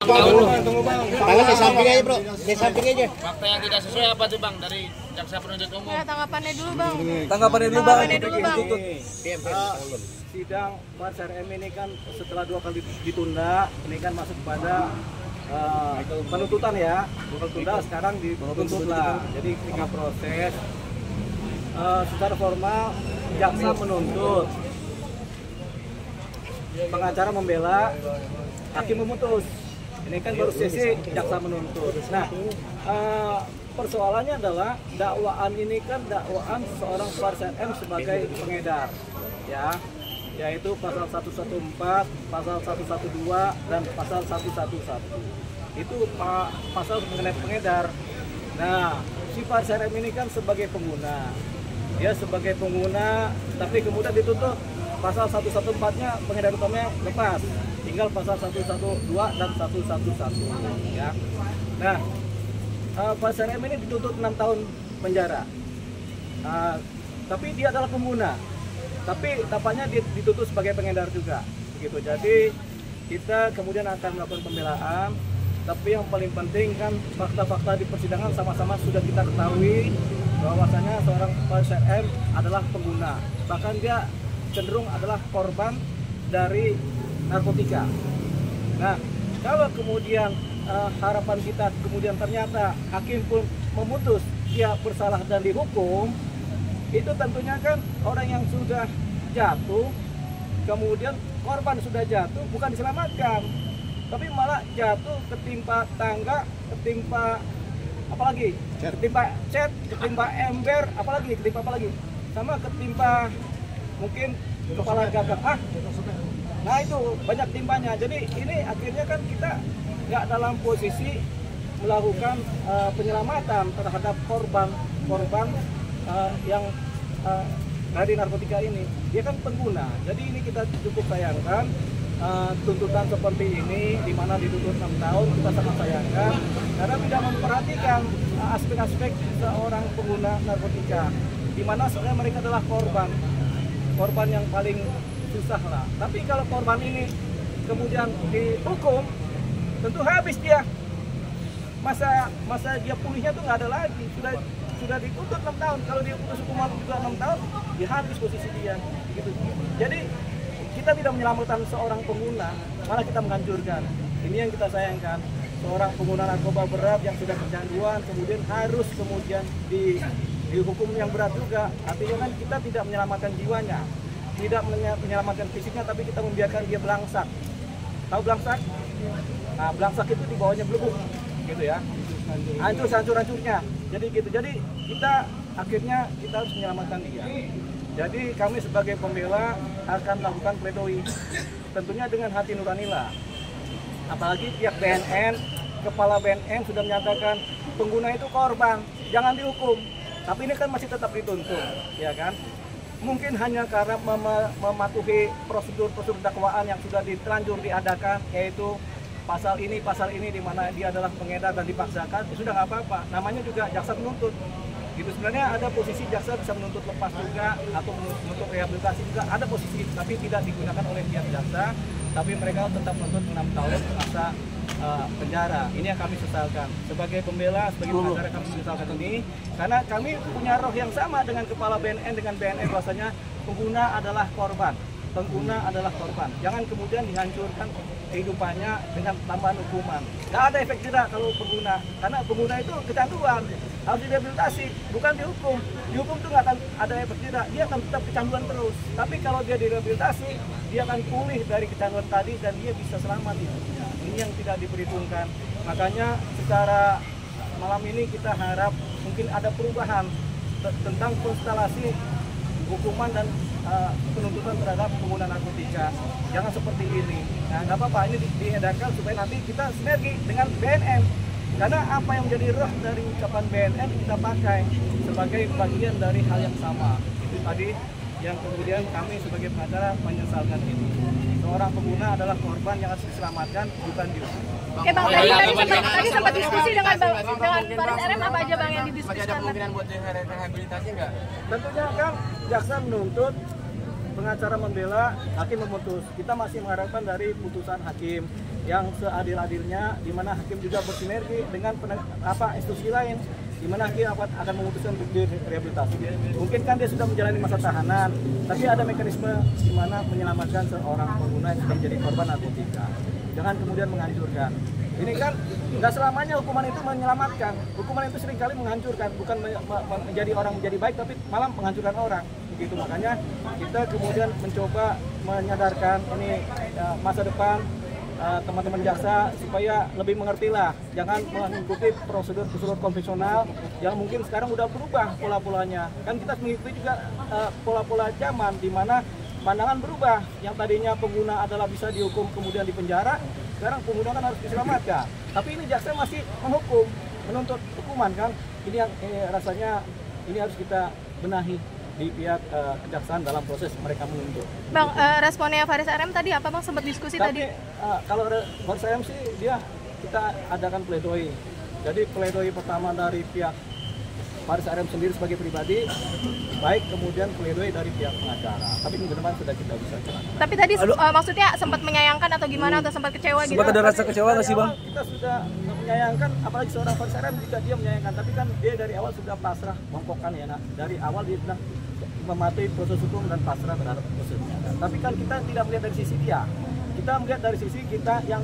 Tangan di samping aja bro, di samping aja. Fakta yang tidak sesuai apa tuh bang dari jaksa penuntut umum? Tanggapannya dulu bang. Tanggapannya dulu bang. Sidang Farsar M ini kan setelah 2 kali ditunda, ini kan masuk pada penuntutan ya, bukan tunda, sekarang dituntut lah. Jadi ketika proses secara formal jaksa menuntut, pengacara membela, hakim memutus. Ini kan baru sesi jaksa menuntut. Nah, persoalannya adalah dakwaan ini kan dakwaan seorang Farsar M sebagai pengedar, ya, yaitu pasal 114, pasal 112 dan pasal 111. Itu pasal mengenai pengedar. Nah, si Farsar M ini kan sebagai pengguna. Dia sebagai pengguna, tapi kemudian ditutup pasal 114-nya pengedar utamanya lepas. Tinggal pasal 112 dan 111 ya. Nah, Farsar M ini dituntut 6 tahun penjara. Tapi dia adalah pengguna. Tapi tampaknya dituntut sebagai pengedar juga. Begitu. Jadi kita kemudian akan melakukan pembelaan. Tapi yang paling penting kan fakta-fakta di persidangan sama-sama sudah kita ketahui bahwasanya seorang Farsar M adalah pengguna. Bahkan dia cenderung adalah korban dari narkotika. Nah, kalau kemudian harapan kita kemudian ternyata hakim pun memutus dia bersalah dan dihukum, itu tentunya kan orang yang sudah jatuh, kemudian korban sudah jatuh bukan diselamatkan, tapi malah jatuh ketimpa tangga, ketimpa apalagi, ketimpa cat, ketimpa ember, ketimpa apalagi, sama ketimpa mungkin kepala gagak. Nah itu banyak timpanya. Jadi ini akhirnya kan kita nggak dalam posisi melakukan penyelamatan terhadap korban yang dari narkotika ini. Dia kan pengguna. Jadi ini kita cukup sayangkan tuntutan seperti ini, di mana dituntut 6 tahun, kita sangat sayangkan karena tidak memperhatikan aspek-aspek seorang pengguna narkotika, di mana sebenarnya mereka adalah korban yang paling susah lah. Tapi kalau korban ini kemudian dihukum, tentu habis dia. Masa dia pulihnya tuh nggak ada lagi. Sudah dituntut 6 tahun. Kalau dia putus hukuman juga 6 tahun, dia habis posisi dia. Gitu. Jadi kita tidak menyelamatkan seorang pengguna, malah kita menghancurkan. Ini yang kita sayangkan. Seorang pengguna narkoba berat yang sudah kecanduan kemudian harus dihukum yang berat juga. Artinya kan kita tidak menyelamatkan jiwanya, tidak menyelamatkan fisiknya, tapi kita membiarkan dia belangsak. Tahu belangsak? Nah, belangsak itu di bawahnya belebuk, gitu ya. Hancur-hancurnya. Jadi gitu. Jadi kita akhirnya kita harus menyelamatkan dia. Jadi kami sebagai pembela akan melakukan pledoi, tentunya dengan hati nuranilah. Apalagi pihak BNN, kepala BNN sudah menyatakan pengguna itu korban, jangan dihukum. Tapi ini kan masih tetap dituntut, ya kan? Mungkin hanya karena mematuhi prosedur dakwaan yang sudah terlanjur diadakan, yaitu pasal ini di mana dia adalah pengedar dan dipaksakan, ya sudah nggak apa-apa. Namanya juga jaksa menuntut. Gitu, sebenarnya ada posisi jaksa bisa menuntut lepas juga atau menuntut rehabilitasi juga, ada posisi, tapi tidak digunakan oleh pihak jaksa, tapi mereka tetap menuntut 6 tahun masa penjara. Ini yang kami sesalkan. Sebagai pembela, sebagai pengacara kami sesalkan ini, karena kami punya roh yang sama dengan kepala BNN, dengan BNN, bahwasanya pengguna adalah korban. Pengguna adalah korban. Jangan kemudian dihancurkan kehidupannya dengan tambahan hukuman. Nggak ada efek jerak kalau pengguna, karena pengguna itu kecanduan, harus direhabilitasi, bukan dihukum. Dihukum itu nggak akan ada efek jerak, dia akan tetap kecanduan terus. Tapi kalau dia direhabilitasi, dia akan pulih dari kecanduan tadi dan dia bisa selamat hidupnya. Ini yang tidak diperhitungkan. Makanya secara malam ini kita harap mungkin ada perubahan tentang konstelasi hukuman dan penuntutan terhadap pengguna narkotika. Jangan seperti ini. Nah, nggak apa-apa, ini diedarkan supaya nanti kita sinergi dengan BNN. Karena apa yang menjadi roh dari ucapan BNN kita pakai sebagai bagian dari hal yang sama. Itu tadi yang kemudian kami sebagai pengacara menyesalkan ini. Seorang pengguna adalah korban yang harus diselamatkan, bukan dihukum. Oke bang, tadi sempat diskusi dengan Farsar M, apa aja bang yang didiskusikan? Ada kemungkinan buat rehabilitasi nggak? Tentunya kan jaksa menuntut pengacara membela, hakim memutus. Kita masih mengharapkan dari putusan hakim yang seadil-adilnya, di mana hakim juga bersinergi dengan institusi lain, di mana hakim akan memutuskan untuk direhabilitasi. Mungkin kan dia sudah menjalani masa tahanan, tapi ada mekanisme di mana menyelamatkan seorang pengguna yang sedang menjadi korban narkotika. Jangan kemudian menghancurkan. Ini kan nggak selamanya hukuman itu menyelamatkan. Hukuman itu seringkali menghancurkan, bukan menjadi orang menjadi baik, tapi malah menghancurkan orang. Begitu, makanya kita kemudian mencoba menyadarkan ini masa depan teman-teman jaksa supaya lebih mengertilah, jangan mengikuti prosedur konvensional yang mungkin sekarang udah berubah pola-polanya. Kan kita mengikuti juga pola-pola zaman di mana pandangan berubah. Yang tadinya pengguna adalah bisa dihukum kemudian dipenjara, sekarang pengguna kan harus diselamatkan. Tapi ini jaksa masih menghukum, menuntut hukuman kan. Ini yang rasanya ini harus kita benahi di pihak kejaksaan dalam proses mereka menuntut. Bang, responnya Faris RM tadi apa Bang, sempat diskusi tadi? Kalau Faris RM sih kita adakan pledoi. Jadi pledoi pertama dari pihak Faris RM sendiri sebagai pribadi, baik kemudian pledoi dari pihak pengacara. Tapi ke depan sudah kita bisa jalankan. Tapi tadi maksudnya sempat menyayangkan atau gimana, atau sempat kecewa gitu? Sempat ada rasa kecewa nggak sih Bang? Kita sudah menyayangkan, apalagi seorang Faris RM juga dia menyayangkan. Tapi kan dia dari awal sudah pasrah, mongkokkan ya. Nah, dari awal dia bilang mematuhi proses hukum dan pasrah terhadap prosesnya. Tapi kan kita tidak melihat dari sisi dia. Kita melihat dari sisi kita yang